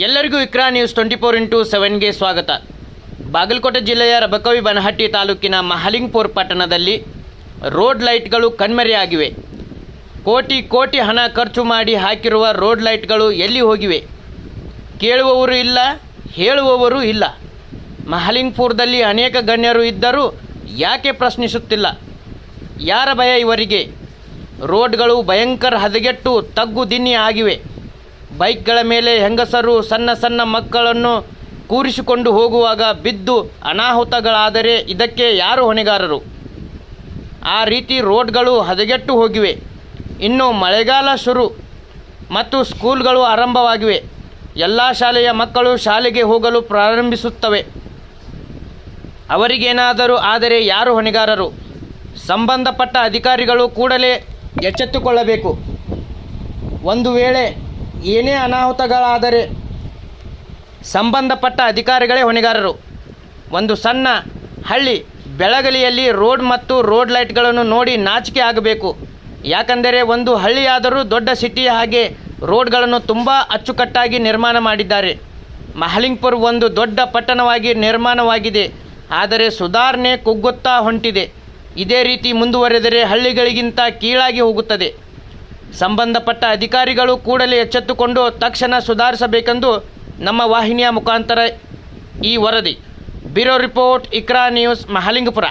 ಎಲ್ಲರಿಗೂ ಇಕ್ರಾ ನ್ಯೂಸ್ 24x7ಗೆ ಸ್ವಾಗತ. ಬಾಗಲಕೋಟೆ ಜಿಲ್ಲೆಯ ರಬಕವಿ ಬನಹಟ್ಟಿ ತಾಲೂಕಿನ ಮಹಲಿಂಗಪುರ ಪಟ್ಟಣದಲ್ಲಿ ರೋಡ್ ಲೈಟ್ಗಳು ಕಣ್ಮರೆಯಾಗಿವೆ. ಕೋಟಿ ಹಣ ಖರ್ಚು ಮಾಡಿ ಹಾಕಿರುವ ರೋಡ್ ಲೈಟ್ಗಳು ಎಲ್ಲಿ ಹೋಗಿವೆ? ಕೇಳುವವರು ಇಲ್ಲ, ಹೇಳುವವರು ಇಲ್ಲ. ಮಹಲಿಂಗಪುರದಲ್ಲಿ ಅನೇಕ ಗಣ್ಯರು ಇದ್ದರೂ ಯಾಕೆ ಪ್ರಶ್ನಿಸುತ್ತಿಲ್ಲ? ಯಾರ ಭಯ ಇವರಿಗೆ? ರೋಡ್ಗಳು ಭಯಂಕರ ಹದಗೆಟ್ಟು ತಗ್ಗು ದಿನ್ನಿ ಆಗಿವೆ. ಬೈಕ್ಗಳ ಮೇಲೆ ಹೆಂಗಸರು ಸಣ್ಣ ಮಕ್ಕಳನ್ನು ಕೂರಿಸಿಕೊಂಡು ಹೋಗುವಾಗ ಬಿದ್ದು ಅನಾಹುತಗಳಾದರೆ ಇದಕ್ಕೆ ಯಾರು ಹೊಣೆಗಾರರು? ಆ ರೀತಿ ರೋಡ್ಗಳು ಹದಗೆಟ್ಟು ಹೋಗಿವೆ. ಇನ್ನು ಮಳೆಗಾಲ ಶುರು ಮತ್ತು ಸ್ಕೂಲ್ಗಳು ಆರಂಭವಾಗಿವೆ. ಎಲ್ಲ ಶಾಲೆಯ ಮಕ್ಕಳು ಶಾಲೆಗೆ ಹೋಗಲು ಪ್ರಾರಂಭಿಸುತ್ತವೆ. ಅವರಿಗೇನಾದರೂ ಆದರೆ ಯಾರು ಹೊಣೆಗಾರರು? ಸಂಬಂಧಪಟ್ಟ ಅಧಿಕಾರಿಗಳು ಕೂಡಲೇ ಎಚ್ಚೆತ್ತುಕೊಳ್ಳಬೇಕು. ಒಂದು ವೇಳೆ ಏನೇ ಅನಾಹುತಗಳಾದರೆ ಸಂಬಂಧಪಟ್ಟ ಅಧಿಕಾರಿಗಳೇ ಹೊಣೆಗಾರರು. ಒಂದು ಸಣ್ಣ ಹಳ್ಳಿ ಬೆಳಗಲಿಯಲ್ಲಿ ರೋಡ್ ಮತ್ತು ರೋಡ್ ಲೈಟ್ಗಳನ್ನು ನೋಡಿ ನಾಚಿಕೆ ಆಗಬೇಕು. ಯಾಕಂದರೆ ಒಂದು ಹಳ್ಳಿಯಾದರೂ ದೊಡ್ಡ ಸಿಟಿಯ ಹಾಗೆ ರೋಡ್ಗಳನ್ನು ತುಂಬ ಅಚ್ಚುಕಟ್ಟಾಗಿ ನಿರ್ಮಾಣ ಮಾಡಿದ್ದಾರೆ. ಮಹಲಿಂಗಪುರ ಒಂದು ದೊಡ್ಡ ಪಟ್ಟಣವಾಗಿ ನಿರ್ಮಾಣವಾಗಿದೆ, ಆದರೆ ಸುಧಾರಣೆ ಕುಗ್ಗುತ್ತಾ ಹೊಂಟಿದೆ. ಇದೇ ರೀತಿ ಮುಂದುವರೆದರೆ ಹಳ್ಳಿಗಳಿಗಿಂತ ಕೀಳಾಗಿ ಹೋಗುತ್ತದೆ. ಸಂಬಂಧಪಟ್ಟ ಅಧಿಕಾರಿಗಳು ಕೂಡಲೇ ಎಚ್ಚೆತ್ತುಕೊಂಡು ತಕ್ಷಣ ಸುಧಾರಿಸಬೇಕೆಂದು ನಮ್ಮ ವಾಹಿನಿಯ ಮುಖಾಂತರ ಈ ವರದಿ. Bureau report, Iqra news, Mahalingapura.